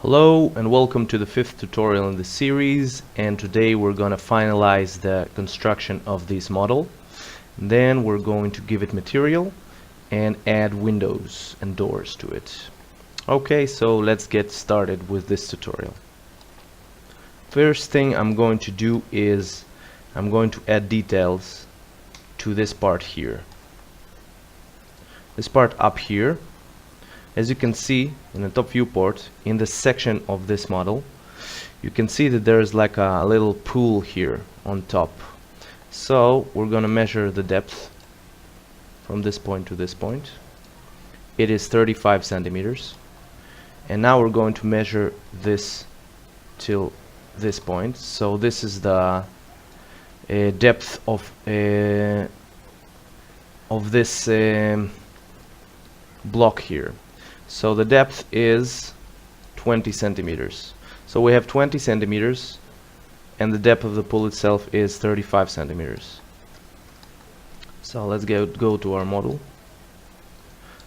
Hello and welcome to the fifth tutorial in the series, and today we're going to finalize the construction of this model. Then we're going to give it material and add windows and doors to it. Okay, so let's get started with this tutorial. First thing I'm going to do is I'm going to add details to this part here. This part up here. As you can see in the top viewport, in the section of this model, you can see that there is like a little pool here on top. So we're going to measure the depth from this point to this point. It is 35 centimeters. And now we're going to measure this till this point. So this is the depth of this block here. So the depth is 20 centimeters. So we have 20 centimeters and the depth of the pool itself is 35 centimeters. So let's go to our model.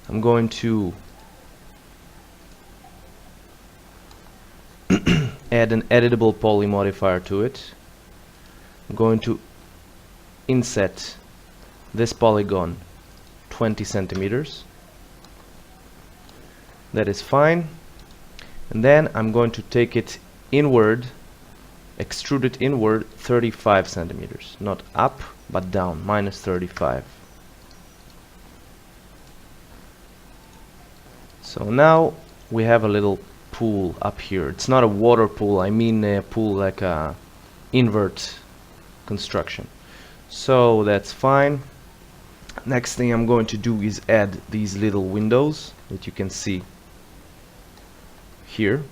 I'm going to add an editable poly modifier to it. I'm going to inset this polygon 20 centimeters. That is fine. And then I'm going to take it inward, extrude it inward 35 centimeters. Not up, but down, minus 35. So now we have a little pool up here. It's not a water pool, I mean a pool like a invert construction. So that's fine. Next thing I'm going to do is add these little windows that you can see here.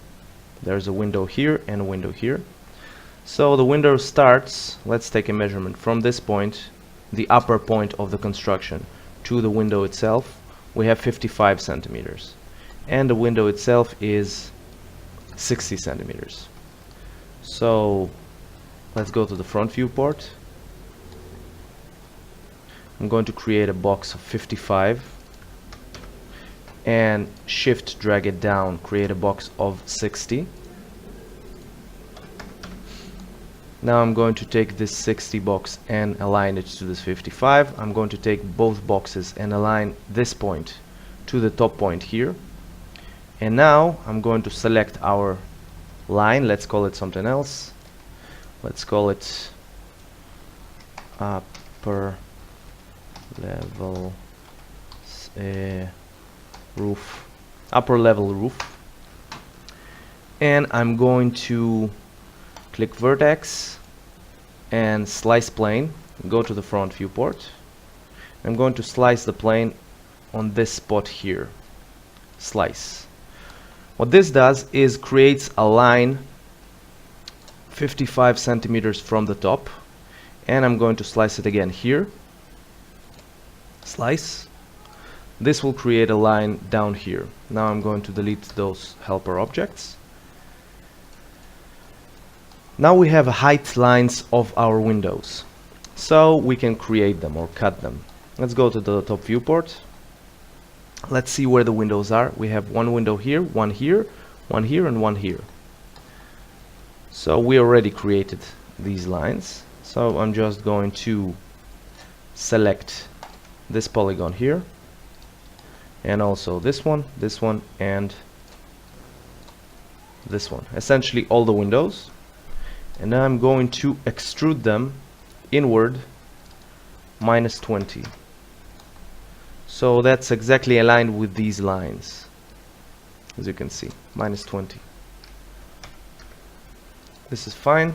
There's a window here and a window here. So the window starts, let's take a measurement from this point, the upper point of the construction, to the window itself. We have 55 centimeters and the window itself is 60 centimeters. So let's go to the front viewport. I'm going to create a box of 55 and shift drag it down, create a box of 60. Now I'm going to take this 60 box and align it to this 55. I'm going to take both boxes and align this point to the top point here. And now I'm going to select our line. Let's call it something else. Let's call it upper level roof, upper level roof. And I'm going to click vertex and slice plane, go to the front viewport. I'm going to slice the plane on this spot here. Slice. What this does is creates a line 55 centimeters from the top, and I'm going to slice it again here. Slice. This will create a line down here. Now I'm going to delete those helper objects. Now we have height lines of our windows, so we can create them or cut them. Let's go to the top viewport. Let's see where the windows are. We have one window here, one here, one here, and one here. So we already created these lines. So I'm just going to select this polygon here, and also this one, and this one. Essentially all the windows. And now I'm going to extrude them inward minus 20. So that's exactly aligned with these lines. As you can see, minus 20. This is fine.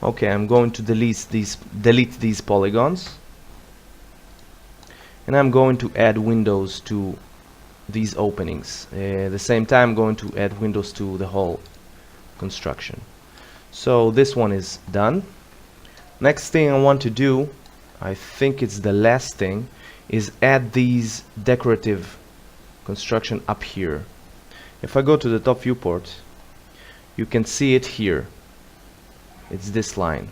Okay, I'm going to delete these polygons. And I'm going to add windows to these openings. At the same time, I'm going to add windows to the whole construction. So this one is done. Next thing I want to do, I think it's the last thing, is add these decorative construction up here. If I go to the top viewport, you can see it here. It's this line,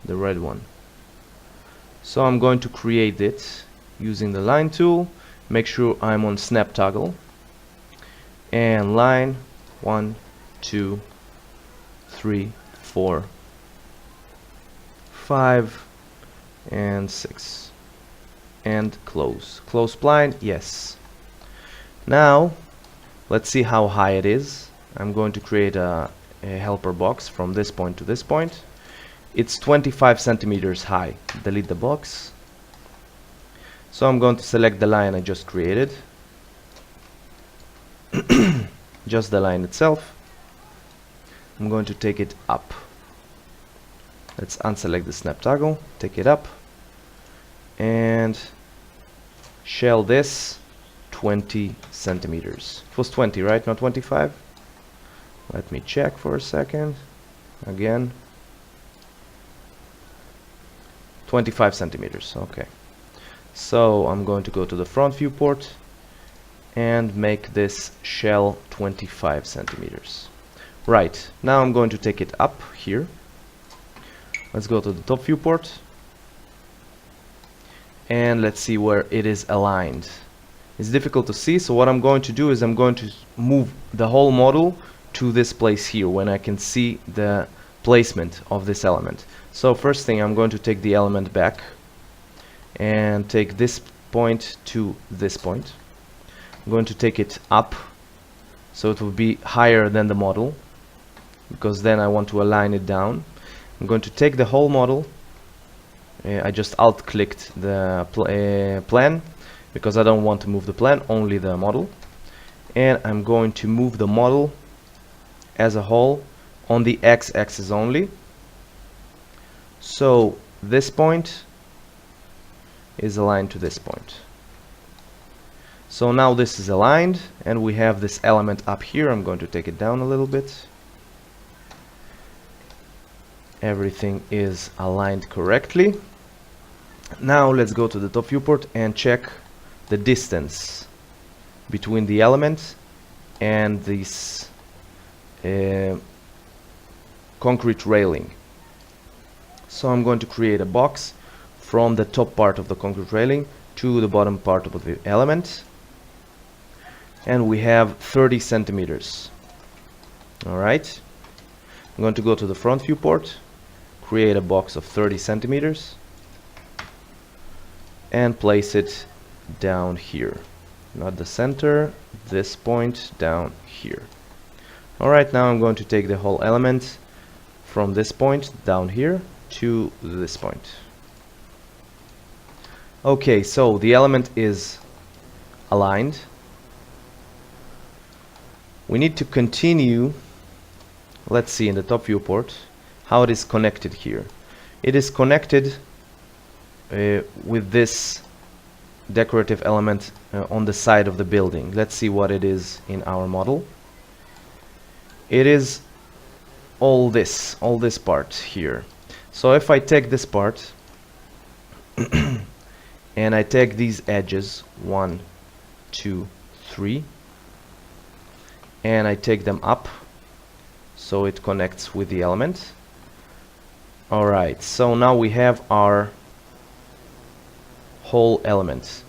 the red one. So I'm going to create it using the line tool, make sure I'm on snap toggle, and line 1, 2, 3, 4, 5, and 6, and close. Close spline, yes. Now let's see how high it is. I'm going to create a helper box from this point to this point. It's 25 centimeters high. Delete the box. So I'm going to select the line I just created, just the line itself. I'm going to take it up. Let's unselect the snap toggle, take it up, and shell this 20 centimeters. It was 20, right? Not 25? Let me check for a second. Again. 25 centimeters, okay. So I'm going to go to the front viewport and make this shell 25 centimeters. Right, now I'm going to take it up here. Let's go to the top viewport and let's see where it is aligned. It's difficult to see, so what I'm going to do is I'm going to move the whole model to this place here when I can see the placement of this element. So first thing, I'm going to take the element back and take this point to this point. I'm going to take it up so it will be higher than the model, because then I want to align it down. I'm going to take the whole model. I just alt clicked the plan because I don't want to move the plan, only the model. And I'm going to move the model as a whole on the x-axis only. So this point is aligned to this point. So now this is aligned and we have this element up here. I'm going to take it down a little bit. Everything is aligned correctly. Now let's go to the top viewport and check the distance between the element and this concrete railing. So I'm going to create a box from the top part of the concrete railing to the bottom part of the element, and we have 30 centimeters. Alright, I'm going to go to the front viewport, create a box of 30 centimeters and place it down here, not the center, this point down here. Alright, now I'm going to take the whole element from this point down here to this point. Okay, so the element is aligned. We need to continue. Let's see in the top viewport how it is connected here. It is connected with this decorative element on the side of the building. Let's see what it is in our model. It is all this part here. So if I take this part and I take these edges 1, 2, 3 and I take them up so it connects with the element. Alright, so now we have our whole element.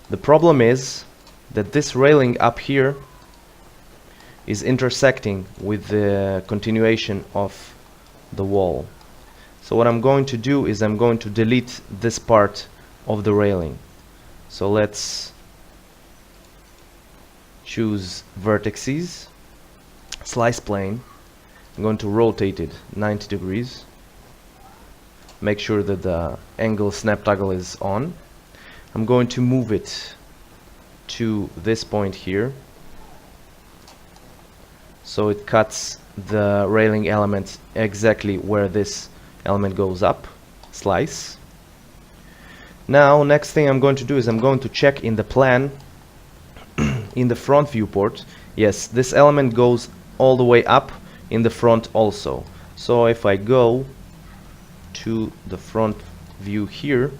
The problem is that this railing up here is intersecting with the continuation of the wall. So what I'm going to do is I'm going to delete this part of the railing. So let's choose vertices, slice plane. I'm going to rotate it 90 degrees. Make sure that the angle snap toggle is on. I'm going to move it to this point here, so it cuts the railing element exactly where this element goes up. Slice. Now next thing I'm going to do is I'm going to check in the plan in the front viewport. Yes, this element goes all the way up in the front also. So if I go to the front view here,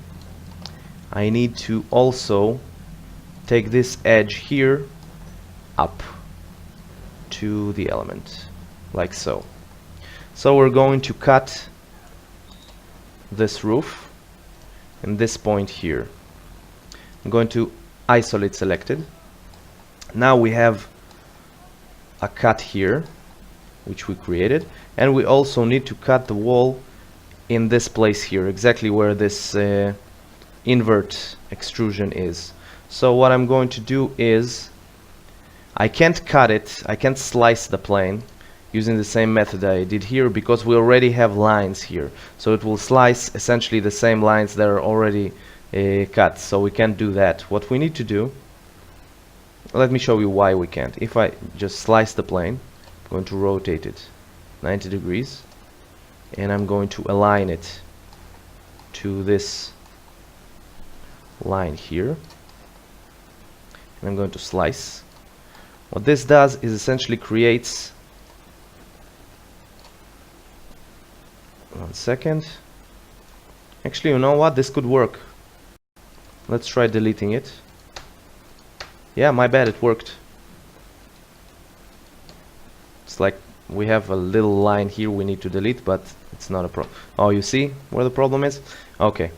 I need to also take this edge here up to the element, like so. So we're going to cut this roof in this point here. I'm going to isolate selected. Now we have a cut here which we created, and we also need to cut the wall in this place here, exactly where this invert extrusion is. So what I'm going to do is, I can't cut it, I can't slice the plane using the same method I did here, because we already have lines here, so it will slice essentially the same lines that are already cut, so we can't do that. What we need to do, let me show you why we can't. If I just slice the plane, I'm going to rotate it 90 degrees, and I'm going to align it to this line here, and I'm going to slice. What this does is essentially creates, one second, actually, you know what, this could work. Let's try deleting it. Yeah, my bad, it worked. It's like we have a little line here we need to delete, but it's not a problem. Oh, you see where the problem is? Okay,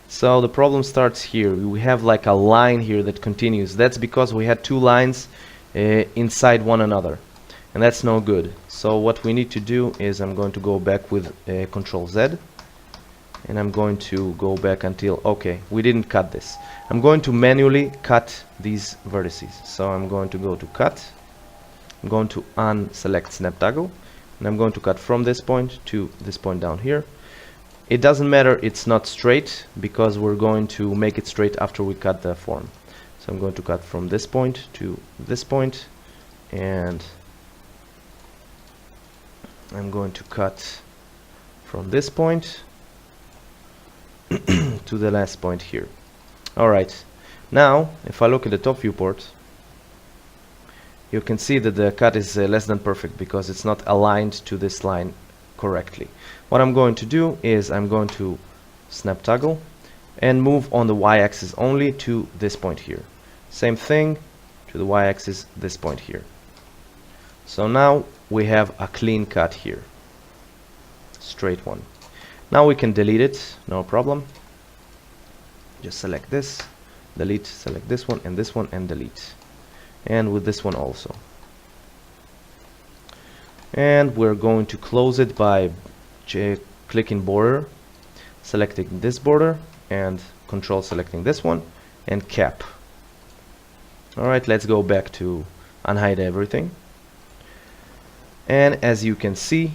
so the problem starts here. We have like a line here that continues. That's because we had two lines inside one another, and that's no good. So what we need to do is, I'm going to go back with Control Z, and I'm going to go back until, okay, we didn't cut this. I'm going to manually cut these vertices. So I'm going to go to cut, I'm going to unselect snap toggle, and I'm going to cut from this point to this point down here. It doesn't matter it's not straight, because we're going to make it straight after we cut the form. So I'm going to cut from this point to this point, and I'm going to cut from this point to the last point here. Alright, now if I look at the top viewport, you can see that the cut is less than perfect, because it's not aligned to this line correctly. What I'm going to do is, I'm going to snap toggle and move on the y-axis only to this point here. Same thing to the y-axis, this point here. So now we have a clean cut here, straight one. Now we can delete it, no problem. Just select this, delete, select this one, and delete. And with this one also. And we're going to close it by clicking border, selecting this border, and control selecting this one, and cap. Alright, let's go back to unhide everything. And as you can see,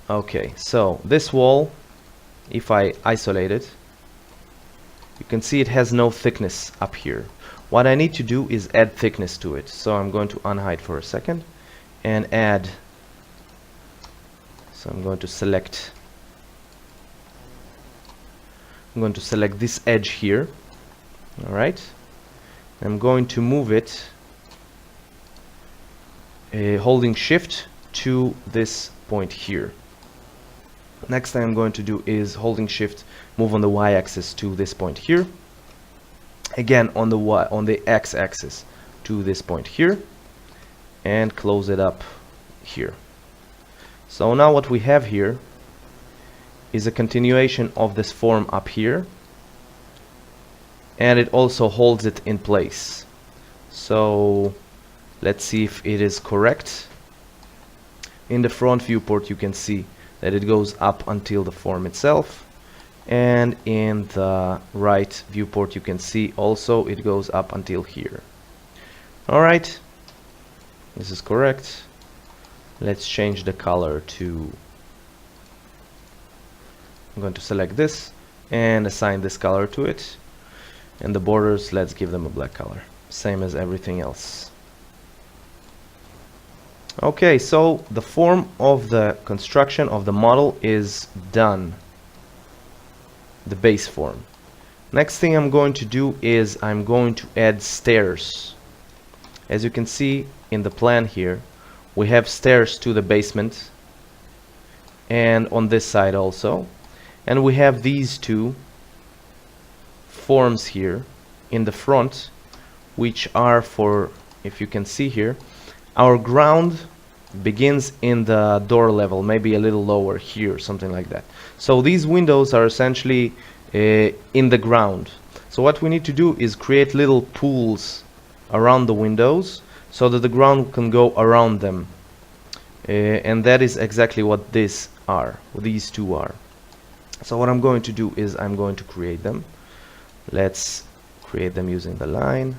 okay, so this wall, if I isolate it, you can see it has no thickness up here. What I need to do is add thickness to it. So I'm going to unhide for a second and add. So I'm going to select this edge here. Alright, I'm going to move it holding shift to this point here. Next thing I'm going to do is holding shift, move on the y-axis to this point here. Again on the x-axis to this point here, and close it up here. So now what we have here is a continuation of this form up here, and it also holds it in place. So let's see if it is correct. In the front viewport you can see that it goes up until the form itself, and in the right viewport you can see also it goes up until here. Alright, this is correct. Let's change the color to, I'm going to select this and assign this color to it, and the borders, let's give them a black color, same as everything else. Okay, so the form of the construction of the model is done, the base form. Next thing I'm going to do is I'm going to add stairs. As you can see in the plan here, we have stairs to the basement, and on this side also, and we have these two forms here in the front, which are for, if you can see here, our ground begins in the door level, maybe a little lower here, something like that. So these windows are essentially in the ground. So what we need to do is create little pools around the windows so that the ground can go around them. And that is exactly what these two are. So what I'm going to do is I'm going to create them. Let's create them using the line.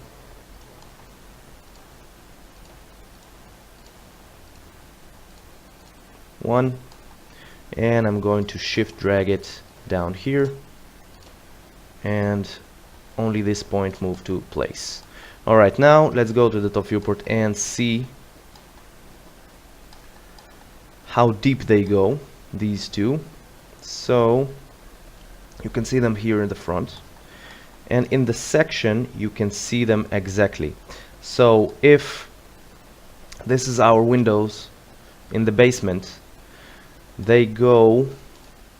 One, and I'm going to shift drag it down here, and only this point move to place. Alright, now let's go to the top viewport and see how deep they go, these two. So you can see them here in the front, and in the section you can see them exactly. So if this is our windows in the basement, they go,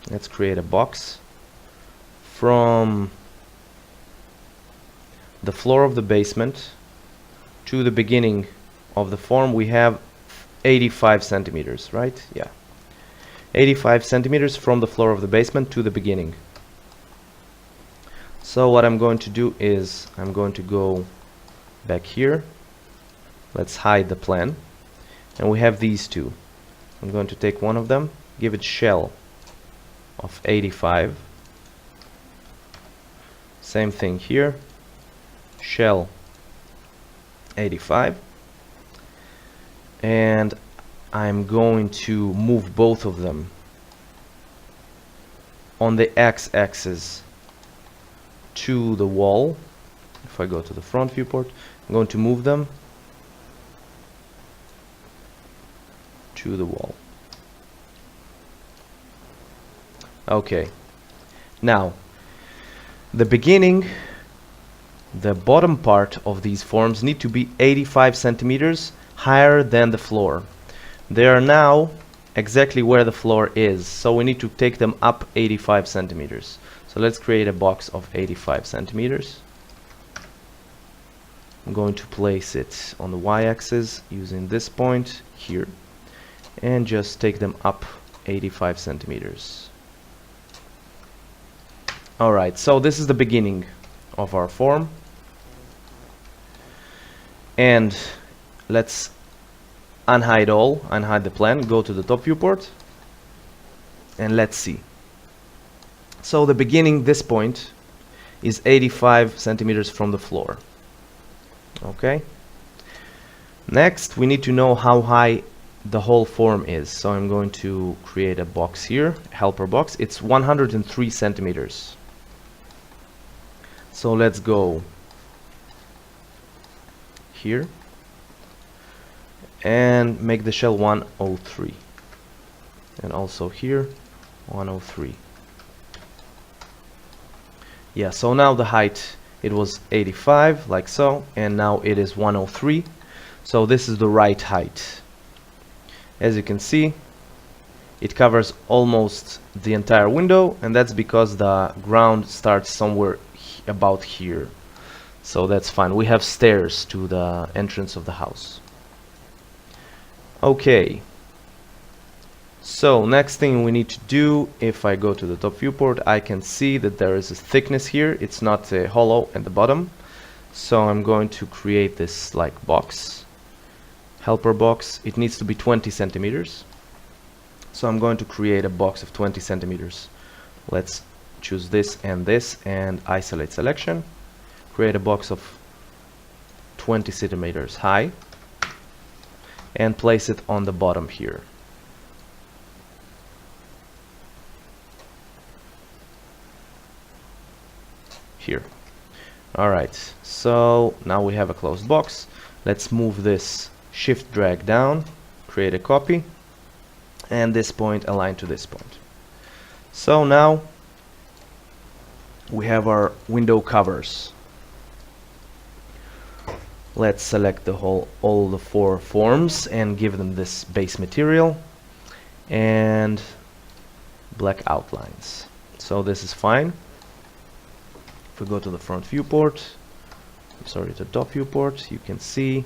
let's create a box from the floor of the basement to the beginning of the form. We have 85 centimeters, right? Yeah, 85 centimeters from the floor of the basement to the beginning. So what I'm going to do is I'm going to go back here. Let's hide the plan, and we have these two. I'm going to take one of them, give it shell of 85. Same thing here, shell 85, and I'm going to move both of them on the x-axis to the wall. If I go to the front viewport, I'm going to move them to the wall. Okay, now the beginning, the bottom part of these forms need to be 85 centimeters higher than the floor. They are now exactly where the floor is, so we need to take them up 85 centimeters. So let's create a box of 85 centimeters. I'm going to place it on the y-axis using this point here, and just take them up 85 centimeters. Alright, so this is the beginning of our form, and let's unhide the plan, go to the top viewport, and let's see. So the beginning, this point, is 85 centimeters from the floor. Okay, next we need to know how high the whole form is, so I'm going to create a box here, helper box. It's 103 centimeters. So let's go here and make the shell 103, and also here 103. Yeah, so now the height, it was 85 like so, and now it is 103. So this is the right height. As you can see, it covers almost the entire window, and that's because the ground starts somewhere about here. So that's fine. We have stairs to the entrance of the house. Okay, so next thing we need to do, if I go to the top viewport, I can see that there is a thickness here. It's not hollow at the bottom, so I'm going to create this like box, helper box. It needs to be 20 centimeters, so I'm going to create a box of 20 centimeters. Let's choose this and isolate selection, create a box of 20 centimeters high, and place it on the bottom here. Alright, so now we have a closed box. Let's move this, shift drag down, create a copy, and this point aligned to this point. So now we have our window covers. Let's select all the four forms and give them this base material and black outlines. So this is fine. If we go to the front viewport, sorry, to top viewport, you can see,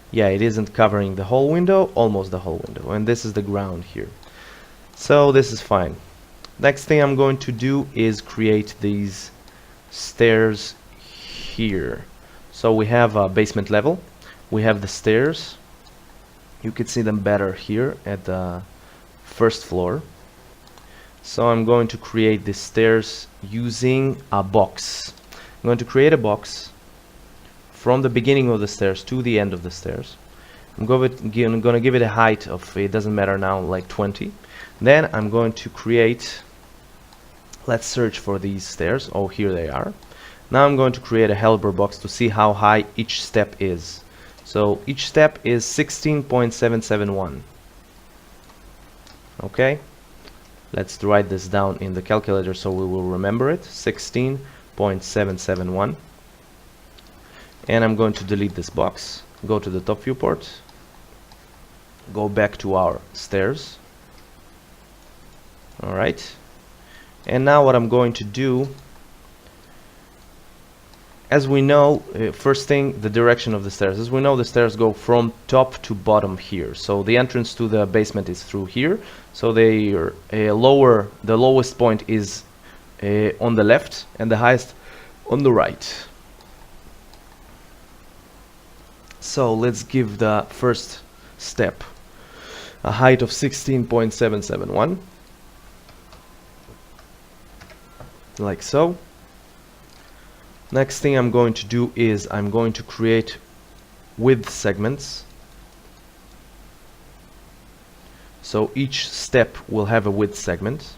yeah, it isn't covering the whole window, almost the whole window, and this is the ground here. So this is fine. Next thing I'm going to do is create these stairs here. So we have a basement level, we have the stairs. You can see them better here at the first floor. So I'm going to create the stairs using a box. I'm going to create a box from the beginning of the stairs to the end of the stairs. I'm going to give it a height of, it doesn't matter now, like 20. Then I'm going to create, let's search for these stairs. Oh, here they are. Now I'm going to create a helper box to see how high each step is. So each step is 16.771. Okay, let's write this down in the calculator so we will remember it. 16.771. And I'm going to delete this box. Go to the top viewport. Go back to our stairs. Alright. And now what I'm going to do, as we know, first thing, the direction of the stairs. As we know, the stairs go from top to bottom here. So the entrance to the basement is through here. So they are the lowest point is on the left and the highest on the right. So let's give the first step a height of 16.771, like so. Next thing I'm going to do is I'm going to create width segments. So each step will have a width segment.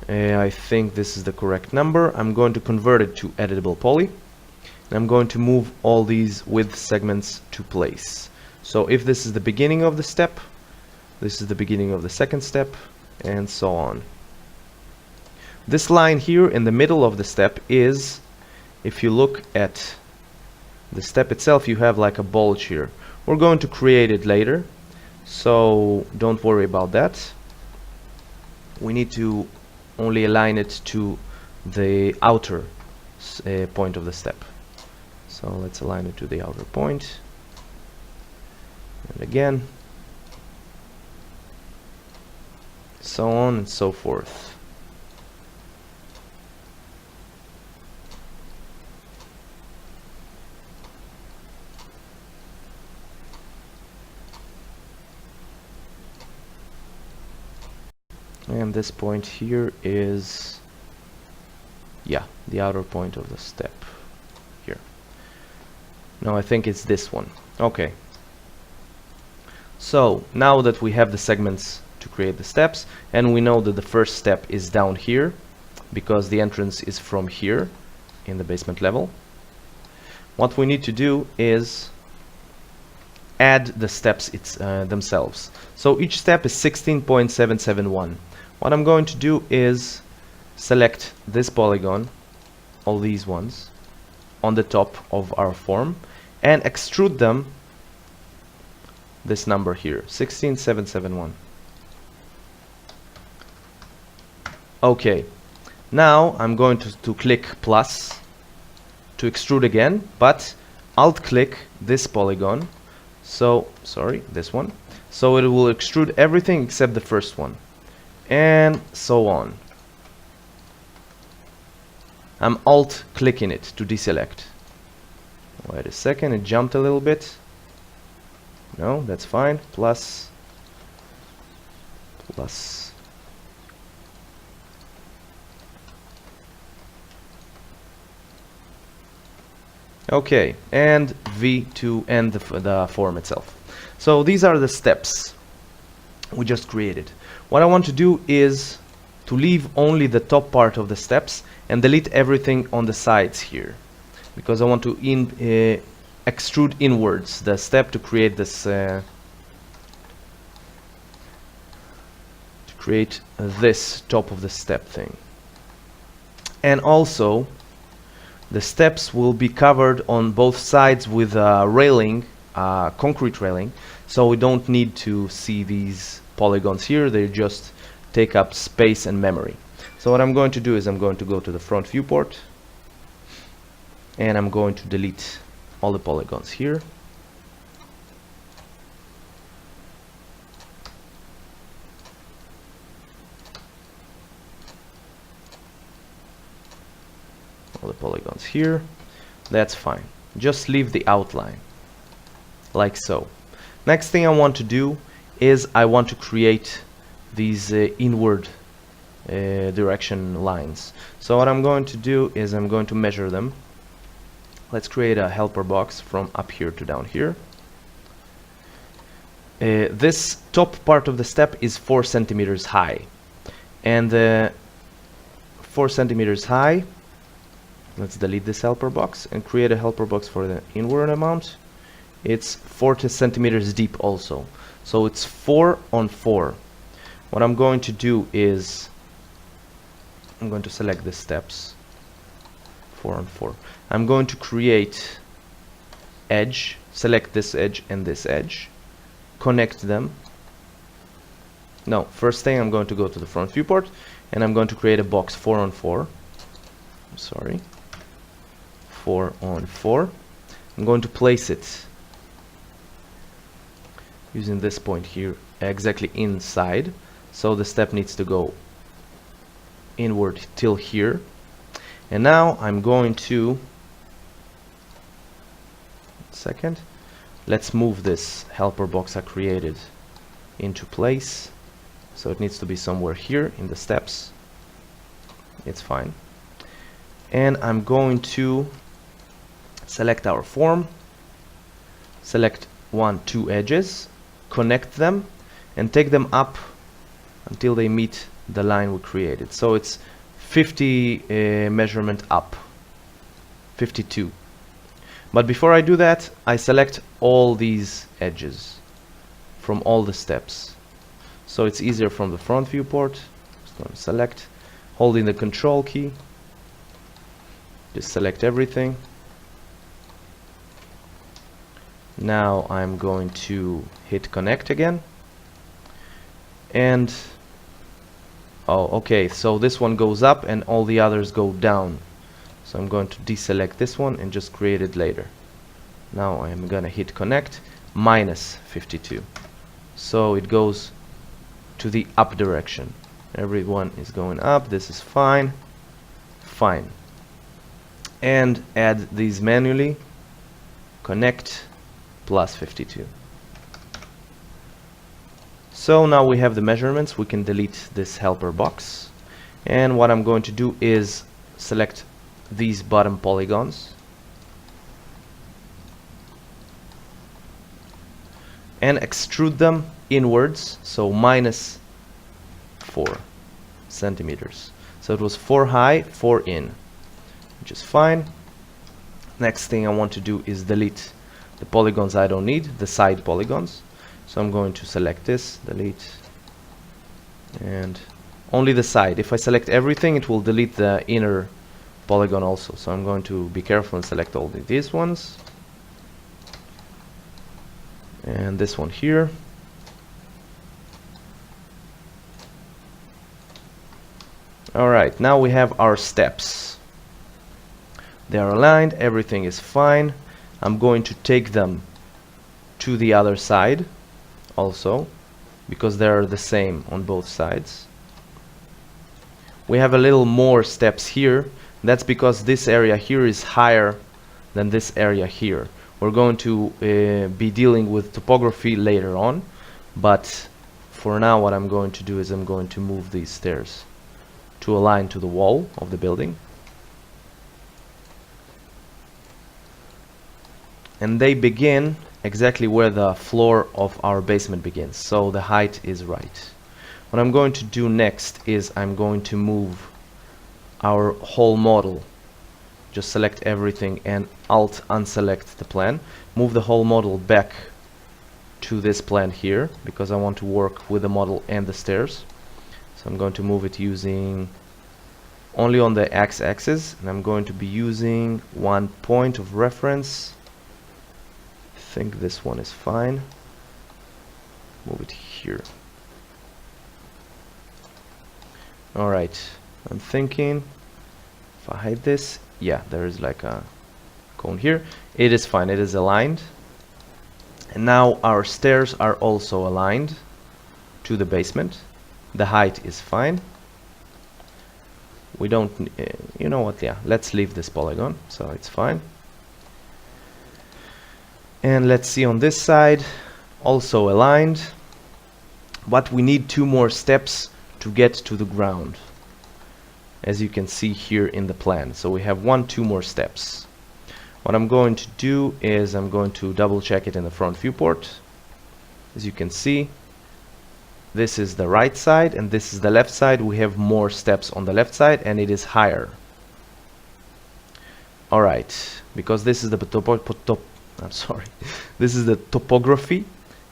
I think this is the correct number. I'm going to convert it to editable poly. And I'm going to move all these width segments to place. So if this is the beginning of the step, this is the beginning of the second step, and so on. This line here in the middle of the step is, if you look at the step itself, you have like a bulge here. We're going to create it later, so don't worry about that. We need to only align it to the outer point of the step. So let's align it to the outer point. And again, so on and so forth. And this point here is, yeah, the outer point of the step here. No, I think it's this one. Okay. So now that we have the segments to create the steps, and we know that the first step is down here because the entrance is from here in the basement level, what we need to do is add the steps themselves. So each step is 16.771. What I'm going to do is select this polygon, all these ones, on the top of our form, and extrude them, this number here, 16.771. Okay, now I'm going to click plus to extrude again, but alt click this polygon, so sorry, this one, so it will extrude everything except the first one, and so on. I'm alt clicking it to deselect. Wait a second, it jumped a little bit. No, that's fine. Plus. Okay, and V to end the form itself. So these are the steps we just created. What I want to do is to leave only the top part of the steps and delete everything on the sides here, because I want to extrude inwards the step to create this top of the step thing. And also the steps will be covered on both sides with a railing, concrete railing, so we don't need to see these polygons here. They just take up space and memory. So what I'm going to do is I'm going to go to the front viewport and I'm going to delete all the polygons here. all the polygons here. That's fine. Just leave the outline like so. Next thing I want to do is I want to create these inward direction lines. So what I'm going to do is I'm going to measure them. Let's create a helper box from up here to down here. This top part of the step is 4 centimeters high, and 4 centimeters high. Let's delete this helper box and create a helper box for the inward amount. It's 40 centimeters deep also, so it's 4 on 4. What I'm going to do is I'm going to select the steps 4 on 4. I'm going to create edge, select this edge and this edge, connect them. No, first thing I'm going to go to the front viewport and I'm going to create a box 4 on 4. I'm sorry, 4 on 4. I'm going to place it using this point here exactly inside, so the step needs to go inward till here. And now I'm going to second, let's move this helper box I created into place. So it needs to be somewhere here in the steps. It's fine. And I'm going to select our form, select 1, 2 edges, connect them and take them up until they meet the line we created. So it's 50 measurement up, 52. But before I do that, I select all these edges from all the steps. So it's easier from the front viewport. Just going to select, holding the control key, just select everything. Now I'm going to hit connect again. And oh, okay, so this one goes up and all the others go down. So I'm going to deselect this one and just create it later. Now I'm gonna hit connect, minus 52. So it goes to the up direction. Everyone is going up. This is fine. Fine. And add these manually. Connect plus 52. So now we have the measurements. We can delete this helper box. And what I'm going to do is select these bottom polygons and extrude them inwards, so minus 4 centimeters. So it was 4 high, 4 in, which is fine. Next thing I want to do is delete the polygons I don't need, the side polygons. So I'm going to select this, delete, and only the side. If I select everything, it will delete the inner polygon also. So I'm going to be careful and select all these ones. And this one here. Alright, now we have our steps. They are aligned, everything is fine. I'm going to take them to the other side also, because they are the same on both sides. We have a little more steps here. That's because this area here is higher than this area here. We're going to be dealing with topography later on, but for now what I'm going to do is I'm going to move these stairs to align to the wall of the building. And they begin exactly where the floor of our basement begins, so the height is right. What I'm going to do next is I'm going to move our whole model. Just select everything and Alt unselect the plan. Move the whole model back to this plan here, because I want to work with the model and the stairs. So I'm going to move it using only on the x-axis, and I'm going to be using one point of reference. I think this one is fine. Move it here. Alright, I'm thinking if I hide this, yeah, there is like a cone here. It is fine, it is aligned. And now our stairs are also aligned to the basement. The height is fine. We don't, you know what, yeah, let's leave this polygon, so it's fine. And let's see on this side, also aligned, but we need 2 more steps to get to the ground, as you can see here in the plan. So we have 2 more steps. What I'm going to do is I'm going to double check it in the front viewport. As you can see, this is the right side and this is the left side. We have more steps on the left side and it is higher. Alright, because this is the this is the topography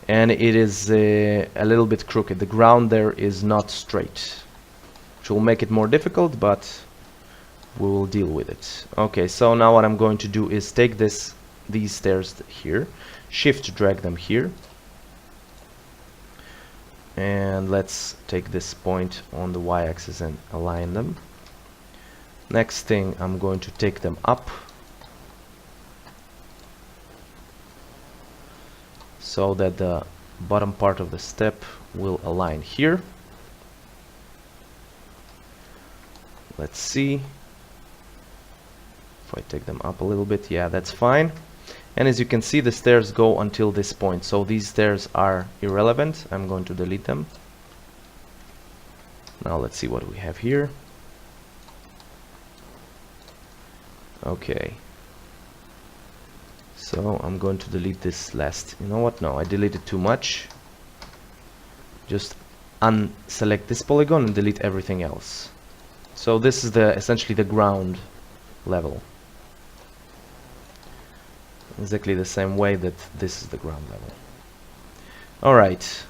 and it is a little bit crooked. The ground there is not straight, which will make it more difficult, but we will deal with it. Okay, so now what I'm going to do is take these stairs here, shift drag them here, and let's take this point on the y-axis and align them. Next thing, I'm going to take them up so that the bottom part of the step will align here. Let's see if I take them up a little bit. Yeah, that's fine. And as you can see, the stairs go until this point, so these stairs are irrelevant. I'm going to delete them. Now let's see what we have here. Okay, so I'm going to delete this last. You know what? No, I deleted too much. Just unselect this polygon and delete everything else. So this is essentially the ground level. Exactly the same way that this is the ground level. Alright,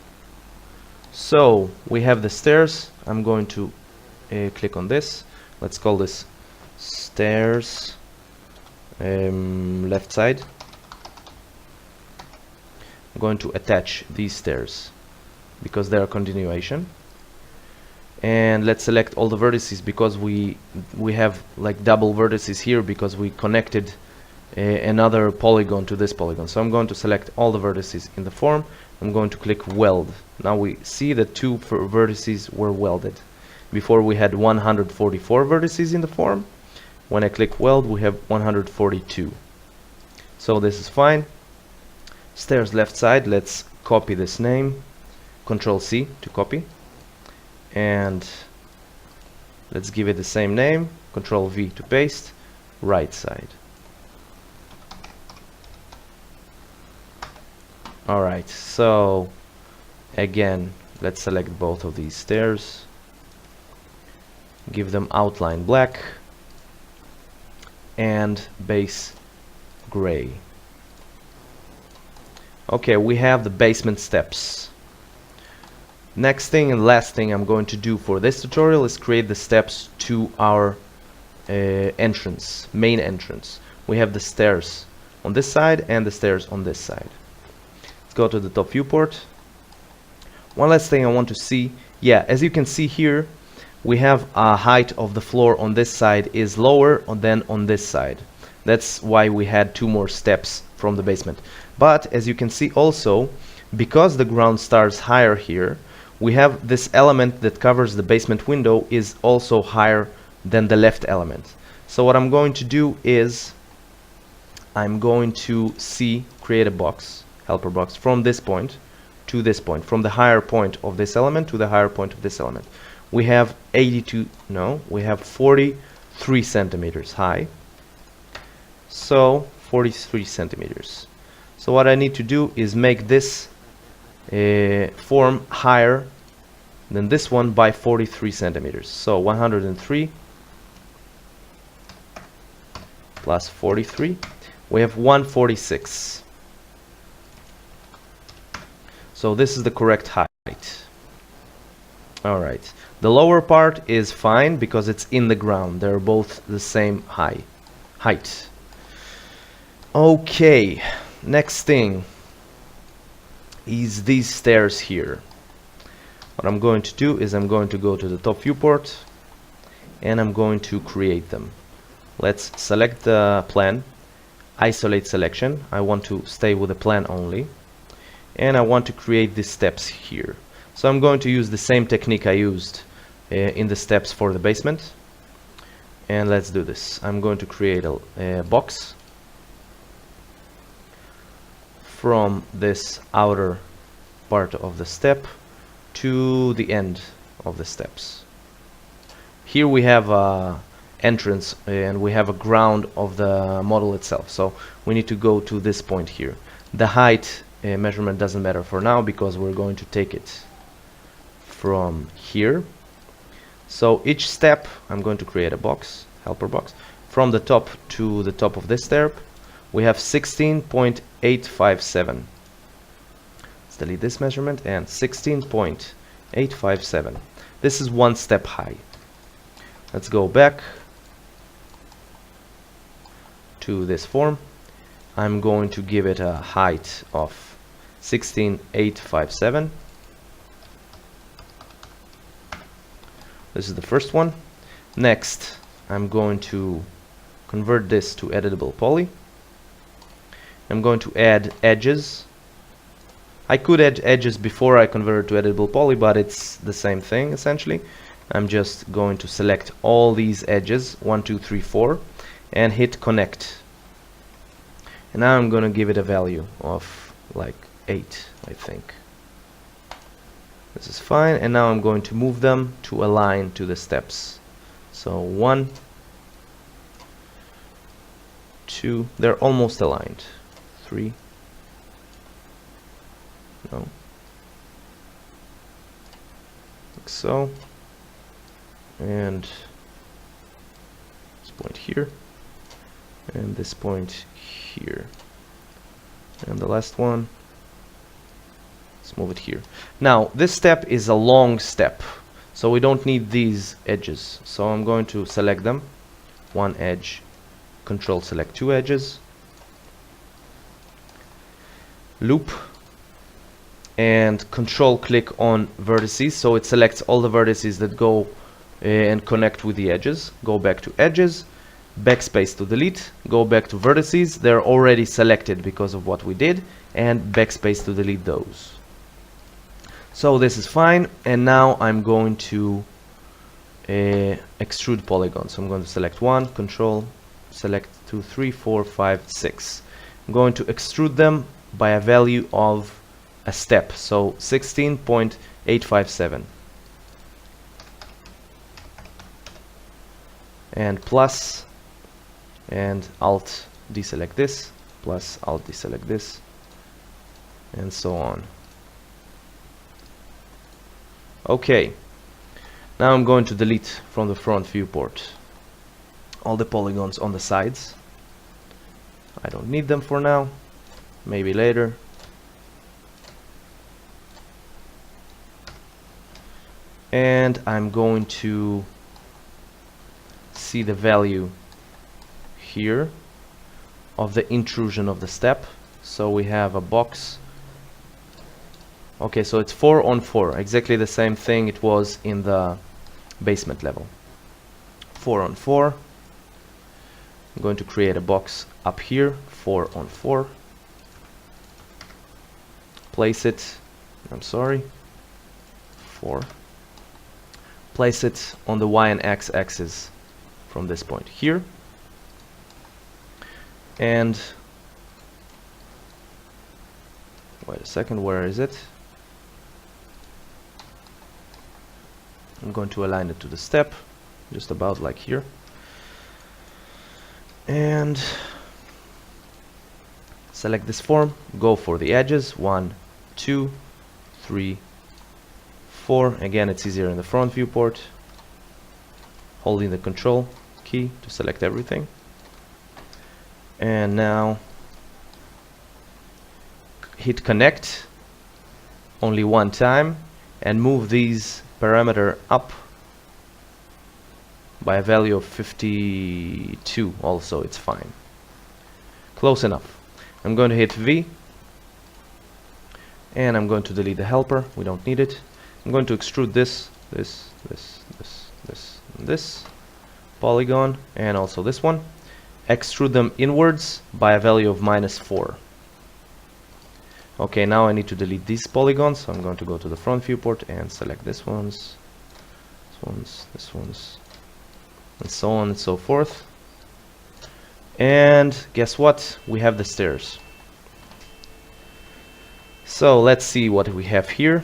so we have the stairs. I'm going to click on this. Let's call this stairs left side. I'm going to attach these stairs because they are continuation. And let's select all the vertices because we have like double vertices here because we connected another polygon to this polygon. So I'm going to select all the vertices in the form. I'm going to click weld. Now we see that 2 vertices were welded. Before we had 144 vertices in the form. When I click weld, we have 142. So this is fine. Stairs left side, let's copy this name. Control C to copy. And let's give it the same name. Control V to paste. Right side. Alright, so again, let's select both of these stairs. Give them outline black and base gray. Okay, we have the basement steps. Next thing and last thing I'm going to do for this tutorial is create the steps to our entrance, main entrance. We have the stairs on this side and the stairs on this side. Let's go to the top viewport. One last thing I want to see. Yeah, as you can see here, we have a height of the floor on this side is lower than on this side. That's why we had 2 more steps from the basement. But as you can see also, because the ground starts higher here, we have this element that covers the basement window is also higher than the left element. So what I'm going to do is I'm going to create a box, helper box, from this point to this point, from the higher point of this element to the higher point of this element. We have 43 centimeters high. So 43 centimeters. So what I need to do is make this form higher than this one by 43 centimeters. So 103 plus 43, we have 146. So this is the correct height. Alright, the lower part is fine because it's in the ground. They're both the same height. Okay, next thing is these stairs here. What I'm going to do is I'm going to go to the top viewport and I'm going to create them. Let's select the plan, isolate selection. I want to stay with the plan only, and I want to create these steps here. So I'm going to use the same technique I used in the steps for the basement. And let's do this. I'm going to create a box from this outer part of the step to the end of the steps. Here we have a entrance and we have a ground of the model itself, so we need to go to this point here. The height measurement doesn't matter for now because we're going to take it from here. So each step I'm going to create a box, helper box, from the top to the top of this step. We have 16.857. Let's delete this measurement, and 16.857. This is one step high. Let's go back to this form. I'm going to give it a height of 16.857. This is the first one. Next, I'm going to convert this to editable poly. I'm going to add edges. I could add edges before I convert it to editable poly, but it's the same thing essentially. I'm just going to select all these edges, 1, 2, 3, 4, and hit connect. And now I'm going to give it a value of like 8, I think. This is fine, and now I'm going to move them to align to the steps. So 1, 2, they're almost aligned. 3, no, like so, and this point here, and this point here, and the last one, let's move it here. Now this step is a long step, so we don't need these edges, so I'm going to select them, one edge, control select two edges, loop, and control click on vertices, so it selects all the vertices that go and connect with the edges. Go back to edges, backspace to delete, go back to vertices, they're already selected because of what we did, and backspace to delete those. So this is fine, and now I'm going to extrude polygons. So I'm going to select one, control, select 2, 3, 4, 5, 6. I'm going to extrude them by a value of a step, so 16.857, and plus, and alt deselect this, plus alt deselect this, and so on. Okay, now I'm going to delete from the front viewport all the polygons on the sides. I don't need them for now, maybe later. And I'm going to see the value here of the intrusion of the step. So we have a box. Okay, so it's 4 on 4, exactly the same thing it was in the basement level. 4 on 4. I'm going to create a box up here, 4 on 4. Place it, I'm sorry, 4. Place it on the Y and X axis from this point here, and wait a second, where is it? I'm going to align it to the step, just about like here, and select this form, go for the edges, 1, 2, 3, 4. Again, it's easier in the front viewport, holding the control key to select everything. And now hit connect only one time and move these parameter up by a value of 52 also, it's fine. Close enough. I'm going to hit V, and I'm going to delete the helper, we don't need it. I'm going to extrude this polygon, and also this one. Extrude them inwards by a value of -4. Okay, now I need to delete these polygons, so I'm going to go to the front viewport and select this ones, and so on and so forth. And guess what? We have the stairs. So let's see what we have here.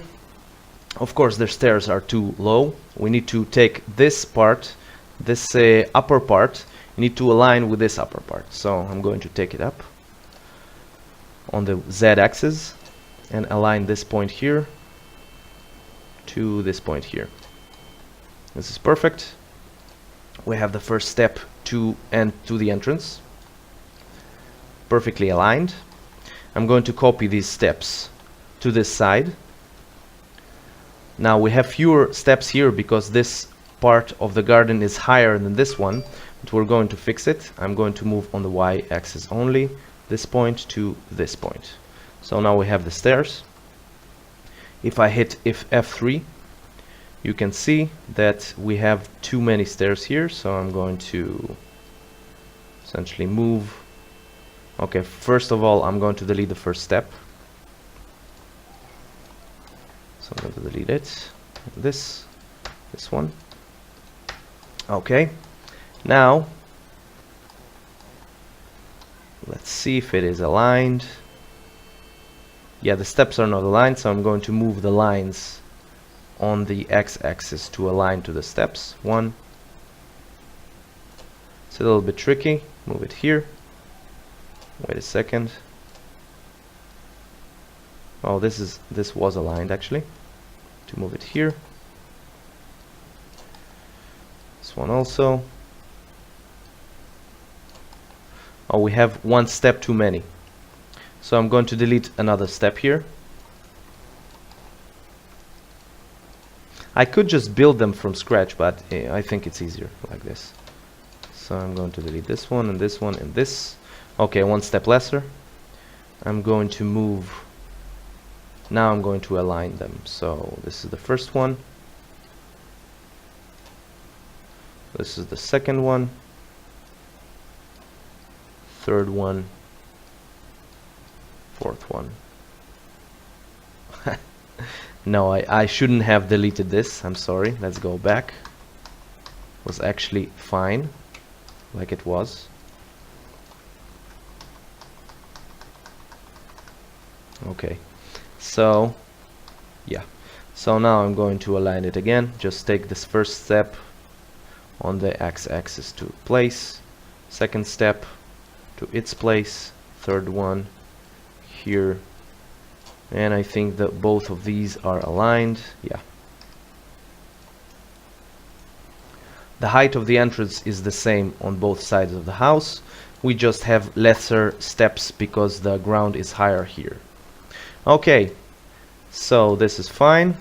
Of course, the stairs are too low. We need to take this part, this upper part, you need to align with this upper part. So I'm going to take it up on the z-axis and align this point here to this point here. This is perfect. We have the first step to the entrance, perfectly aligned. I'm going to copy these steps to this side. Now we have fewer steps here because this part of the garden is higher than this one, but we're going to fix it. I'm going to move on the y-axis only, this point to this point. So now we have the stairs. If I hit F3, you can see that we have too many stairs here, so I'm going to essentially move. Okay, first of all, I'm going to delete the first step. So I'm going to delete it. This one. Okay. Now, let's see if it is aligned. Yeah, the steps are not aligned, so I'm going to move the lines on the x-axis to align to the steps. One. It's a little bit tricky. Move it here. Wait a second. Oh, this was aligned actually. To move it here. This one also. Oh, we have one step too many. So I'm going to delete another step here. I could just build them from scratch, but I think it's easier like this. So I'm going to delete this one and this one and this. Okay, one step lesser. I'm going to move. Now I'm going to align them. So this is the first one. This is the second one. Third one. Fourth one. No, I shouldn't have deleted this. I'm sorry. Let's go back. It was actually fine, like it was. Okay, so yeah. So now I'm going to align it again. Just take this first step on the x-axis to place. Second step to its place. Third one here. And I think that both of these are aligned. Yeah. The height of the entrance is the same on both sides of the house. We just have lesser steps because the ground is higher here. Okay, so this is fine.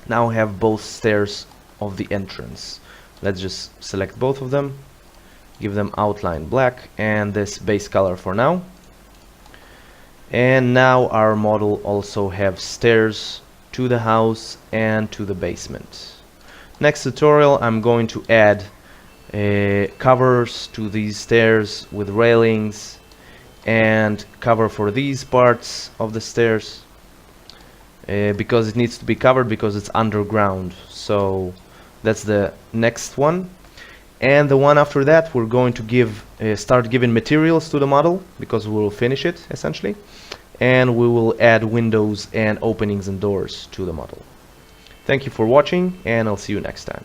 Now we have both stairs of the entrance. Let's just select both of them, give them outline black and this base color for now. And now our model also have stairs to the house and to the basement. Next tutorial I'm going to add covers to these stairs with railings and cover for these parts of the stairs because it needs to be covered because it's underground. So that's the next one. And the one after that we're going to start giving materials to the model because we will finish it essentially, and we will add windows and openings and doors to the model. Thank you for watching, and I'll see you next time.